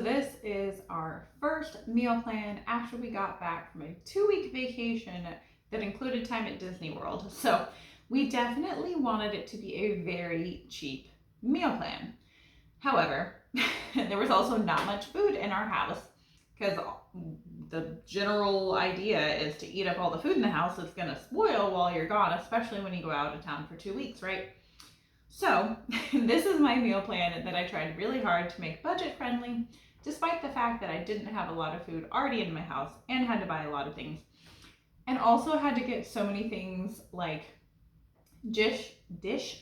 this is our first meal plan after we got back from a 2-week vacation that included time at Disney World. So we definitely wanted it to be a very cheap meal plan. However, there was also not much food in our house because the general idea is to eat up all the food in the house that's going to spoil while you're gone, especially when you go out of town for 2 weeks, right? So this is my meal plan that I tried really hard to make budget friendly, despite the fact that I didn't have a lot of food already in my house and had to buy a lot of things. And also had to get so many things like dish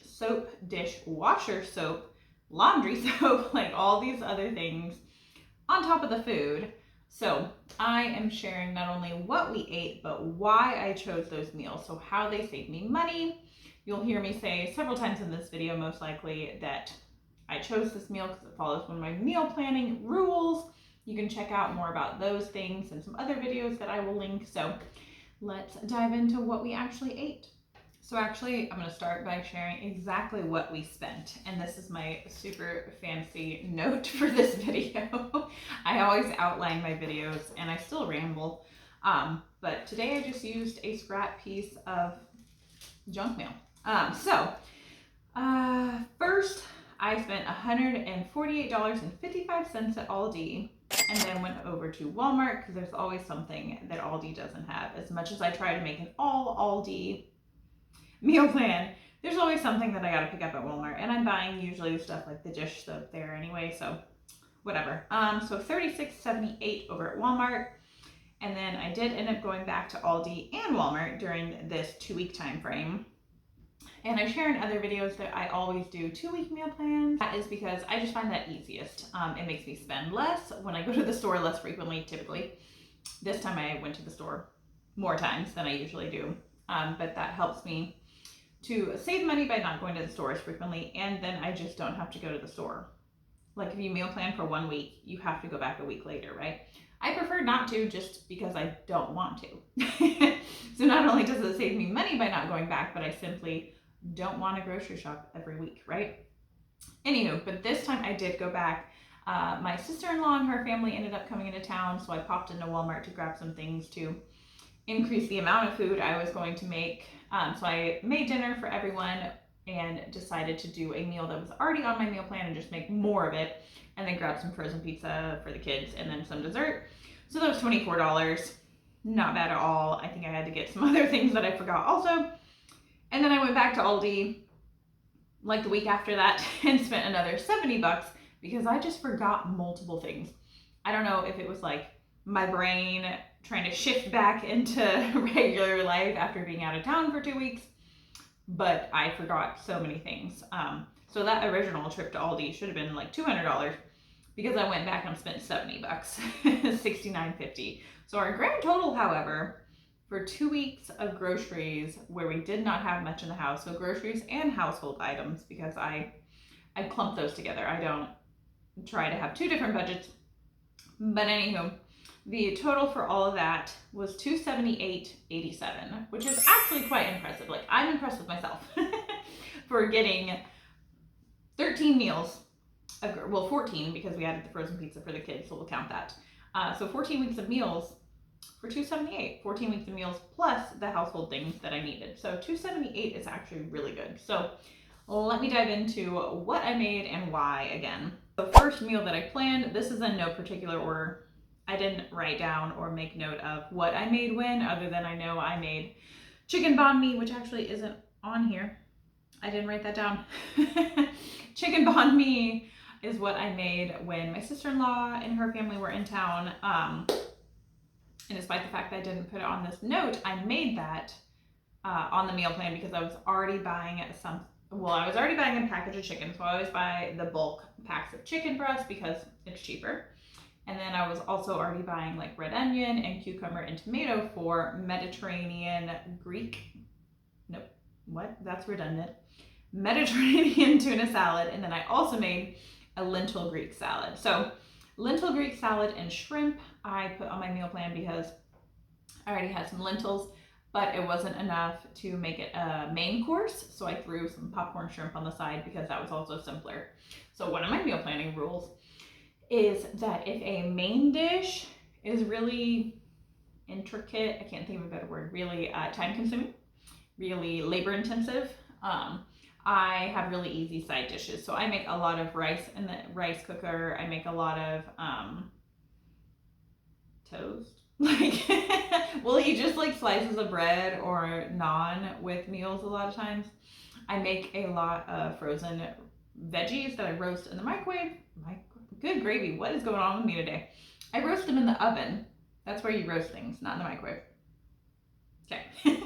soap, dishwasher soap, laundry soap, like all these other things on top of the food. So I am sharing not only what we ate, but why I chose those meals. So how they saved me money. You'll hear me say several times in this video, most likely, that I chose this meal because it follows one of my meal planning rules. You can check out more about those things and some other videos that I will link. So let's dive into what we actually ate. So actually, I'm going to start by sharing exactly what we spent. And this is my super fancy note for this video. I always outline my videos and I still ramble. But today I just used a scrap piece of junk mail. First I spent $148.55 at Aldi, and then went over to Walmart because there's always something that Aldi doesn't have. As much as I try to make an all Aldi meal plan, there's always something that I gotta pick up at Walmart, and I'm buying usually stuff like the dish soap there anyway, so whatever. So $36.78 over at Walmart. And then I did end up going back to Aldi and Walmart during this 2-week time frame. And I share in other videos that I always do 2-week meal plans. That is because I just find that easiest. It makes me spend less when I go to the store less frequently, typically. This time I went to the store more times than I usually do. But that helps me to save money by not going to the store as frequently, and then I just don't have to go to the store. Like if you meal plan for 1 week, you have to go back a week later, right? I prefer not to, just because I don't want to. So not only does it save me money by not going back, but I simply don't want to grocery shop every week, right? Anywho, but this time I did go back. My sister-in-law and her family ended up coming into town, so I popped into Walmart to grab some things to increase the amount of food I was going to make. So I made dinner for everyone and decided to do a meal that was already on my meal plan and just make more of it, and then grab some frozen pizza for the kids and then some dessert. So that was $24. Not bad at all. I think I had to get some other things that I forgot also. And then I went back to Aldi like the week after that and spent another $70 because I just forgot multiple things. I don't know if it was like my brain trying to shift back into regular life after being out of town for 2 weeks, but I forgot so many things. So that original trip to Aldi should have been like $200 because I went back and spent $70, $69.50. So our grand total, however, for 2 weeks of groceries where we did not have much in the house, so groceries and household items, because I clump those together. I don't try to have 2 different budgets. But anywho, the total for all of that was $278.87, which is actually quite impressive. Like, I'm impressed with myself for getting 13 meals. Well, 14 because we added the frozen pizza for the kids, so we'll count that. So 14 weeks of meals for $278. 14 weeks of meals plus the household things that I needed. So $278 is actually really good. So let me dive into what I made and why again. The first meal that I planned, this is in no particular order. I didn't write down or make note of what I made when, other than I know I made chicken banh mi, which actually isn't on here. I didn't write that down. Chicken banh mi is what I made when my sister-in-law and her family were in town. And despite the fact that I didn't put it on this note, I made that on the meal plan because I was already buying a package of chicken. So I always buy the bulk packs of chicken breast because it's cheaper. And then I was also already buying like red onion and cucumber and tomato for Mediterranean tuna salad. And then I also made a lentil Greek salad. So lentil Greek salad and shrimp I put on my meal plan because I already had some lentils, but it wasn't enough to make it a main course. So I threw some popcorn shrimp on the side because that was also simpler. So one of my meal planning rules is that if a main dish is really intricate, I can't think of a better word, really time consuming, really labor intensive, I have really easy side dishes. So I make a lot of rice in the rice cooker. I make a lot of toast. Like, we'll eat just like slices of bread or naan with meals a lot of times. I make a lot of frozen veggies that I roast in the microwave. My good gravy, what is going on with me today? I roast them in the oven. That's where you roast things, not in the microwave. Okay.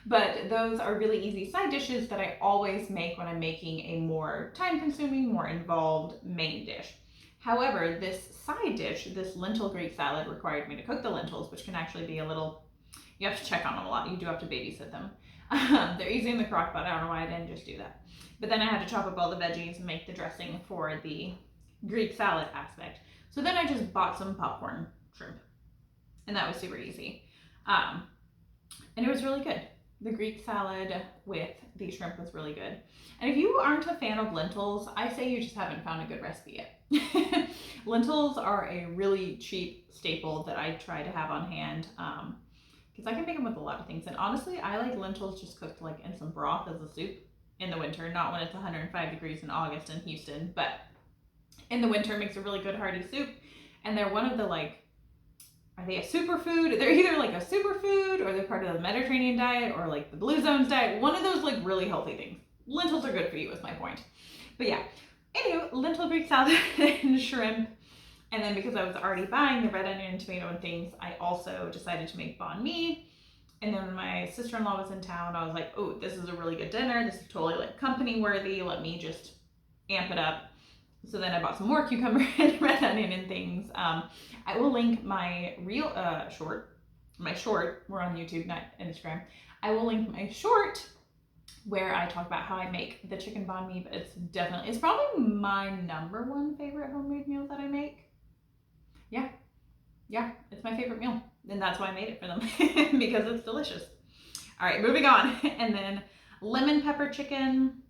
But those are really easy side dishes that I always make when I'm making a more time consuming, more involved main dish. However, this side dish, this lentil Greek salad, required me to cook the lentils, which can actually be a little, you have to check on them a lot. You do have to babysit them. They're easy in the crock pot. I don't know why I didn't just do that. But then I had to chop up all the veggies and make the dressing for the Greek salad aspect. So then I just bought some popcorn shrimp, and that was super easy. And it was really good. The Greek salad with the shrimp was really good. And if you aren't a fan of lentils, I say you just haven't found a good recipe yet. Lentils are a really cheap staple that I try to have on hand because I can make them with a lot of things. And honestly, I like lentils just cooked like in some broth as a soup in the winter, not when it's 105 degrees in August in Houston, but in the winter it makes a really good hearty soup. And they're one of the like, are they a superfood? They're either like a superfood or they're part of the Mediterranean diet or like the Blue Zones diet. One of those like really healthy things. Lentils are good for you is my point. But yeah, anyway, lentil Greek salad and shrimp. And then because I was already buying the red onion and tomato and things, I also decided to make banh mi. And then when my sister-in-law was in town, I was like, oh, this is a really good dinner. This is totally like company worthy. Let me just amp it up. So then I bought some more cucumber and red onion and things. I will link my real short. We're on YouTube, not Instagram. I will link my short where I talk about how I make the chicken banh mi, but it's probably my number one favorite homemade meal that I make. Yeah, it's my favorite meal. And that's why I made it for them because it's delicious. All right, moving on. And then lemon pepper chicken.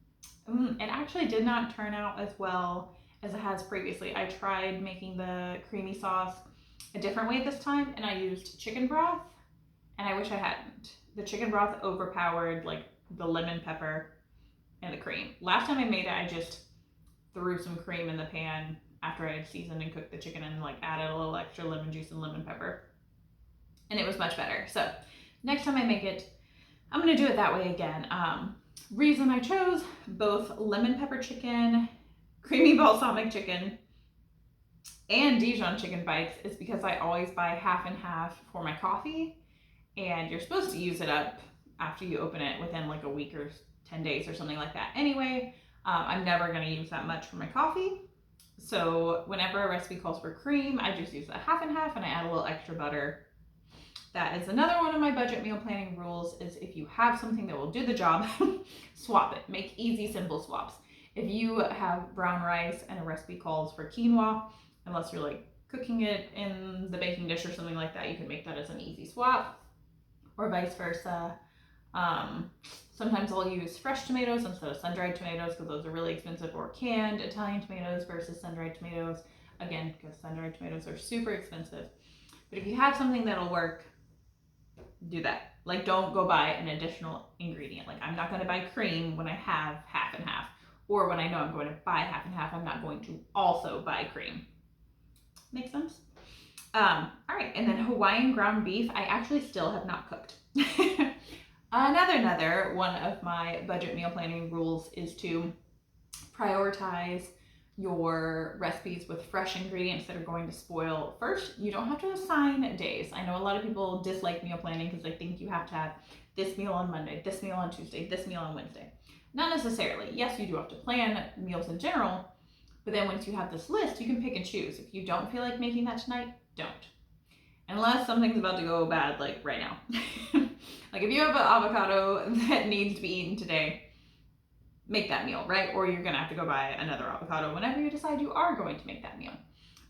It actually did not turn out as well as it has previously. I tried making the creamy sauce a different way this time, and I used chicken broth, and I wish I hadn't. The chicken broth overpowered like the lemon pepper and the cream. Last time I made it, I just threw some cream in the pan after I had seasoned and cooked the chicken and like added a little extra lemon juice and lemon pepper, and it was much better. So next time I make it, I'm gonna do it that way again. Reason I chose both lemon pepper chicken, creamy balsamic chicken, and Dijon chicken bites is because I always buy half and half for my coffee, and you're supposed to use it up after you open it within like a week or 10 days or something like that. Anyway, I'm never going to use that much for my coffee. So whenever a recipe calls for cream, I just use a half and half and I add a little extra butter. That is another one of my budget meal planning rules is if you have something that will do the job, swap it. Make easy, simple swaps. If you have brown rice and a recipe calls for quinoa, unless you're like cooking it in the baking dish or something like that, you can make that as an easy swap, or vice versa. Sometimes I'll use fresh tomatoes instead of sun-dried tomatoes because those are really expensive, or canned Italian tomatoes versus sun-dried tomatoes. Again, because sun-dried tomatoes are super expensive. But if you have something that'll work, do that. Like, don't go buy an additional ingredient. Like, I'm not going to buy cream when I have half and half. Or when I know I'm going to buy half and half, I'm not going to also buy cream. Make sense? All right, and then Hawaiian ground beef, I actually still have not cooked. Another one of my budget meal planning rules is to prioritize your recipes with fresh ingredients that are going to spoil first. You don't have to assign days. I know a lot of people dislike meal planning because they think you have to have this meal on Monday, this meal on Tuesday, this meal on Wednesday. Not necessarily. Yes, you do have to plan meals in general, but then once you have this list, you can pick and choose. If you don't feel like making that tonight, don't. Unless something's about to go bad, like right now. Like if you have an avocado that needs to be eaten today, make that meal, right? Or you're gonna have to go buy another avocado whenever you decide you are going to make that meal.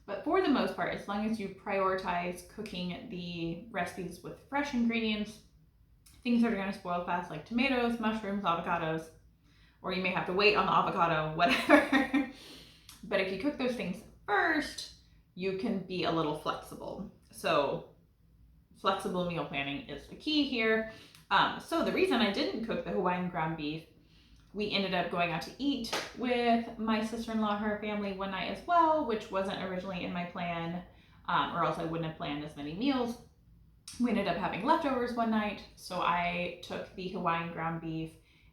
But for the most part, as long as you prioritize cooking the recipes with fresh ingredients, things that are gonna spoil fast, like tomatoes, mushrooms, avocados, or you may have to wait on the avocado, whatever. But if you cook those things first, you can be a little flexible. So flexible meal planning is the key here. So the reason I didn't cook the Hawaiian ground beef, we ended up going out to eat with my sister-in-law, her family, one night as well, which wasn't originally in my plan, or else I wouldn't have planned as many meals. We ended up having leftovers one night, so I took the Hawaiian ground beef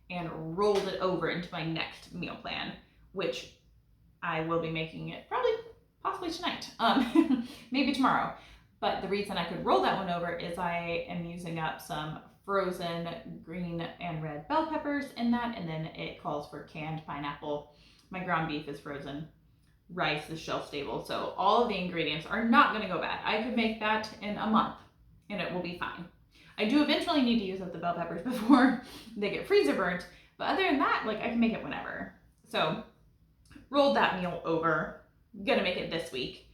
and rolled it over into my next meal plan, which I will be making it possibly tonight, maybe tomorrow. But the reason I could roll that one over is I am using up some frozen green and red bell peppers in that, and then it calls for canned pineapple. My ground beef is frozen. Rice is shelf stable, so all of the ingredients are not going to go bad. I could make that in a month and it will be fine. I do eventually need to use up the bell peppers before they get freezer burnt, but other than that, like, I can make it whenever. So rolled that meal over, gonna make it this week.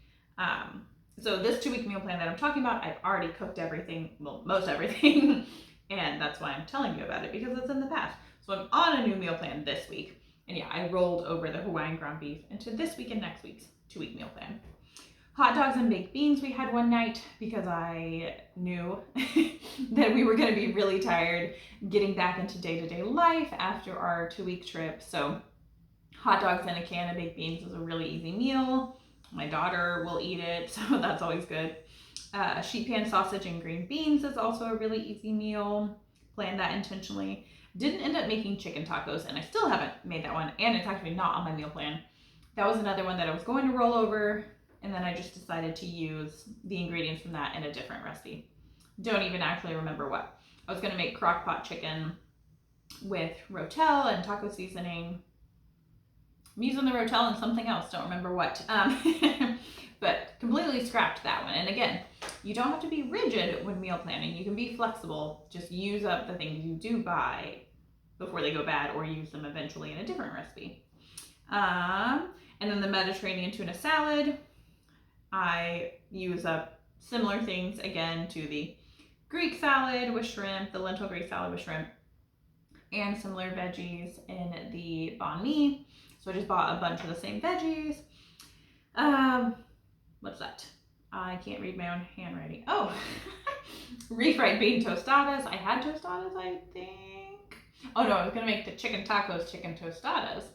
So this 2-week meal plan that I'm talking about, I've already cooked everything, well, most everything, and that's why I'm telling you about it, because it's in the past. So I'm on a new meal plan this week, and yeah, I rolled over the Hawaiian ground beef into this week and next week's 2-week meal plan. Hot dogs and baked beans we had one night because I knew that we were going to be really tired getting back into day-to-day life after our 2-week trip. So hot dogs and a can of baked beans is a really easy meal. My daughter will eat it, so that's always good. Sheet pan sausage and green beans is also a really easy meal. Planned that intentionally. Didn't end up making chicken tacos, and I still haven't made that one, and it's actually not on my meal plan. That was another one that I was going to roll over, and then I just decided to use the ingredients from that in a different recipe. Don't even actually remember what. I was going to make crock pot chicken with rotel and taco seasoning. I'm using the rotel and something else, don't remember what. But completely scrapped that one. And again, you don't have to be rigid when meal planning. You can be flexible. Just use up the things you do buy before they go bad, or use them eventually in a different recipe. And then the Mediterranean tuna salad, I use up similar things again to the Greek salad with shrimp, the lentil Greek salad with shrimp, and similar veggies in the banh mi. So I just bought a bunch of the same veggies. What's that? I can't read my own handwriting. Oh, refried bean tostadas. I had tostadas, I think. Oh no, I was gonna make the chicken tacos, chicken tostadas.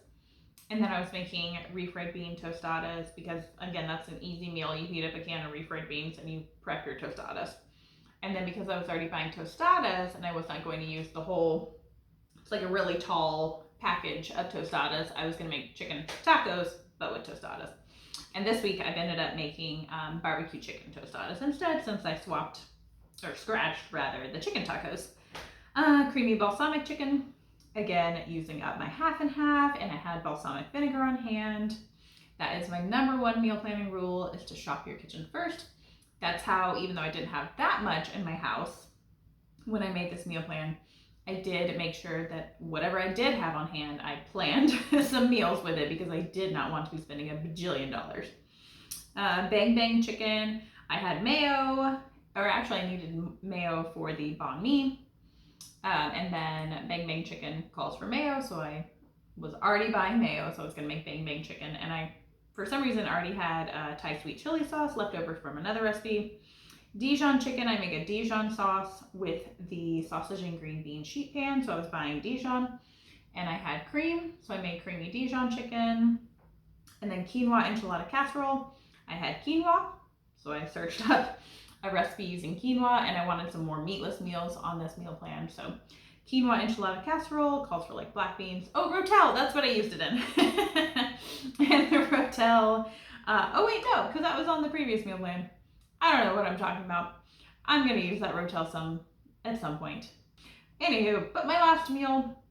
And then I was making refried bean tostadas because, again, that's an easy meal. You heat up a can of refried beans and you prep your tostadas. And then because I was already buying tostadas and I was not going to use the whole, it's like a really tall package of tostadas, I was going to make chicken tacos, but with tostadas. And this week I've ended up making barbecue chicken tostadas instead, since I scratched the chicken tacos. Creamy balsamic chicken. Again, using up my half and half, and I had balsamic vinegar on hand. That is my number one meal planning rule, is to shop your kitchen first. That's how, even though I didn't have that much in my house when I made this meal plan, I did make sure that whatever I did have on hand, I planned some meals with it, because I did not want to be spending $1 bajillion. Bang bang chicken, I had mayo, or actually I needed mayo for the banh mi. And then bang bang chicken calls for mayo, so I was already buying mayo, so I was going to make bang bang chicken. And I, for some reason, already had Thai sweet chili sauce left over from another recipe. Dijon chicken, I make a Dijon sauce with the sausage and green bean sheet pan, so I was buying Dijon. And I had cream, so I made creamy Dijon chicken. And then quinoa enchilada casserole, I had quinoa, so I searched up a recipe using quinoa, and I wanted some more meatless meals on this meal plan. So quinoa enchilada casserole calls for like black beans. Oh, rotel, that's what I used it in. And the rotel, oh wait, no, because that was on the previous meal plan. I don't know what I'm talking about. I'm gonna use that rotel at some point. Anywho, but my last meal,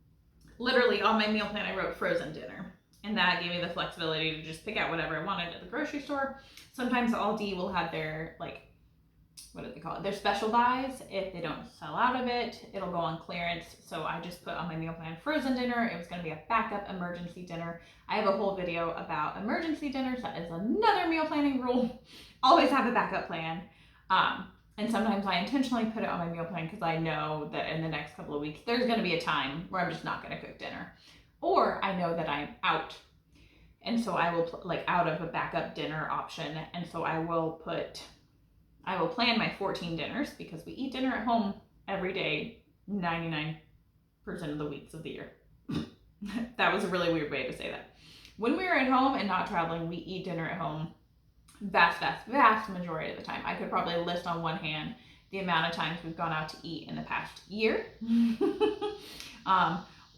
literally on my meal plan, I wrote frozen dinner. And that gave me the flexibility to just pick out whatever I wanted at the grocery store. Sometimes Aldi will have their, like, what do they call it? Their special buys. If they don't sell out of it, it'll go on clearance. So I just put on my meal plan frozen dinner. It was going to be a backup emergency dinner. I have a whole video about emergency dinners. That is another meal planning rule. Always have a backup plan. And sometimes I intentionally put it on my meal plan because I know that in the next couple of weeks, there's going to be a time where I'm just not going to cook dinner. Or I know that I'm out And so I will like out of a backup dinner option. And so I will plan my 14 dinners because we eat dinner at home every day, 99% of the weeks of the year. That was a really weird way to say that. When we are at home and not traveling, we eat dinner at home vast majority of the time. I could probably list on one hand the amount of times we've gone out to eat in the past year.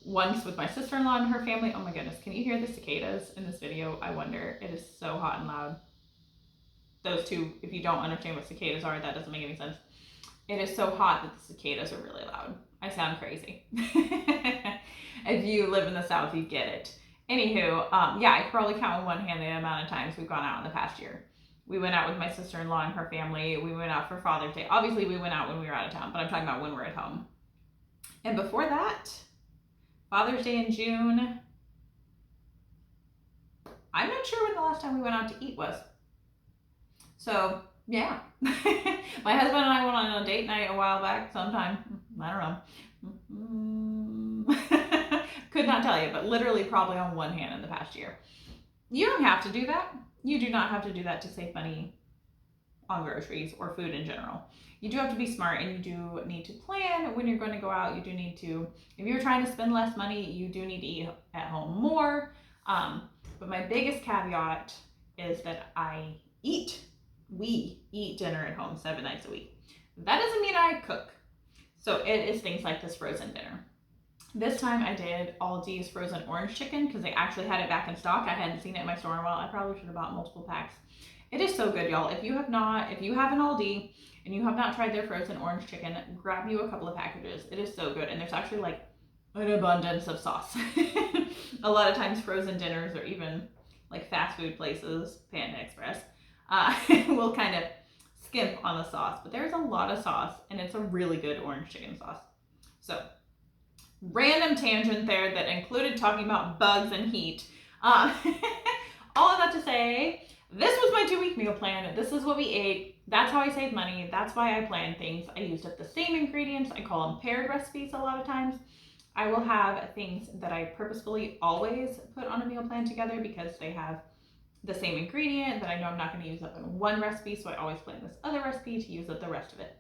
Once with my sister-in-law and her family. Oh my goodness, can you hear the cicadas in this video? I wonder. It is so hot and loud. Those two, if you don't understand what cicadas are, that doesn't make any sense. It is so hot that the cicadas are really loud. I sound crazy. If you live in the South, you get it. Anywho, yeah, I could probably count on one hand the amount of times we've gone out in the past year. We went out with my sister-in-law and her family. We went out for Father's Day. Obviously, we went out when we were out of town, but I'm talking about when we're at home. And before that, Father's Day in June. I'm not sure when the last time we went out to eat was. So, yeah. My husband and I went on a date night a while back sometime. I don't know. Could not tell you, but literally probably on one hand in the past year. You don't have to do that. You do not have to do that to save money on groceries or food in general. You do have to be smart, and you do need to plan when you're going to go out. You do need to, if you're trying to spend less money, you do need to eat at home more. But my biggest caveat is that we eat dinner at home 7 nights a week. That doesn't mean I cook. So it is things like this frozen dinner. This time I did Aldi's frozen orange chicken because they actually had it back in stock. I hadn't seen it in my store in a while. I probably should have bought multiple packs. It is so good, y'all. If you have an Aldi and you have not tried their frozen orange chicken, grab you a couple of packages. It is so good. And there's actually like an abundance of sauce. A lot of times frozen dinners or even like fast food places, Panda Express, will kind of skimp on the sauce. But there's a lot of sauce, and it's a really good orange chicken sauce. So, random tangent there that included talking about bugs and heat. All of that to say, this was my 2-week meal plan. This is what we ate. That's how I save money. That's why I plan things. I used up the same ingredients. I call them paired recipes a lot of times. I will have things that I purposefully always put on a meal plan together because they have the same ingredient that I know I'm not going to use up in one recipe, so I always plan this other recipe to use up the rest of it.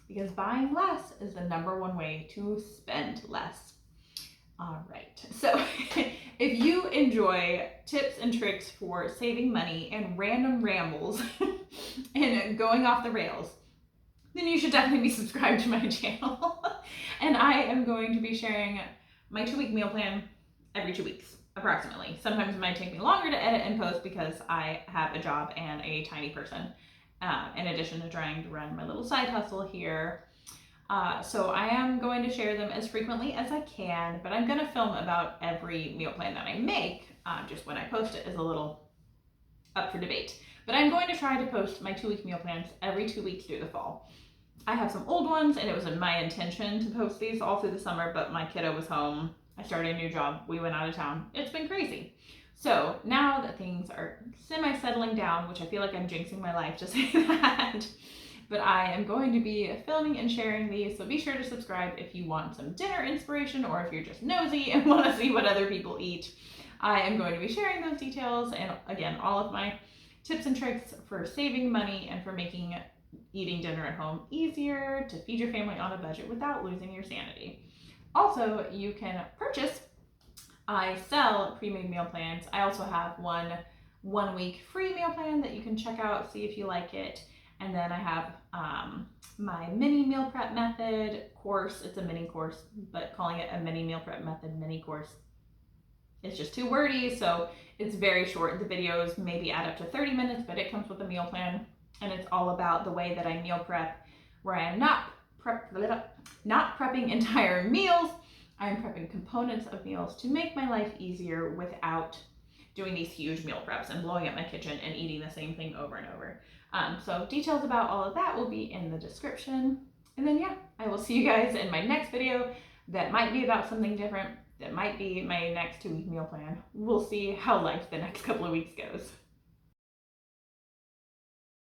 Because buying less is the #1 way to spend less. All right, so if you enjoy tips and tricks for saving money and random rambles and going off the rails, then you should definitely be subscribed to my channel. And I am going to be sharing my 2-week meal plan every 2 weeks, approximately. Sometimes it might take me longer to edit and post because I have a job and a tiny person, in addition to trying to run my little side hustle here. So I am going to share them as frequently as I can, but I'm going to film about every meal plan that I make. Just when I post it is a little up for debate. But I'm going to try to post my 2-week meal plans every 2 weeks through the fall. I have some old ones, and it was my intention to post these all through the summer, but my kiddo was home. I started a new job. We went out of town. It's been crazy. So now that things are semi-settling down, which I feel like I'm jinxing my life to say that, but I am going to be filming and sharing these, so be sure to subscribe if you want some dinner inspiration or if you're just nosy and want to see what other people eat. I am going to be sharing those details and, again, all of my tips and tricks for saving money and for making eating dinner at home easier to feed your family on a budget without losing your sanity. Also, you can purchase, I sell pre-made meal plans. I also have one week free meal plan that you can check out, see if you like it. And then I have my mini meal prep method course. It's a mini course, but calling it a mini meal prep method mini course, it's just too wordy, so it's very short. The videos maybe add up to 30 minutes, but it comes with a meal plan, and it's all about the way that I meal prep, where I am not prepping entire meals. I'm prepping components of meals to make my life easier without doing these huge meal preps and blowing up my kitchen and eating the same thing over and over. So details about all of that will be in the description. And then, yeah, I will see you guys in my next video that might be about something different. That might be my next 2-week meal plan. We'll see how life the next couple of weeks goes.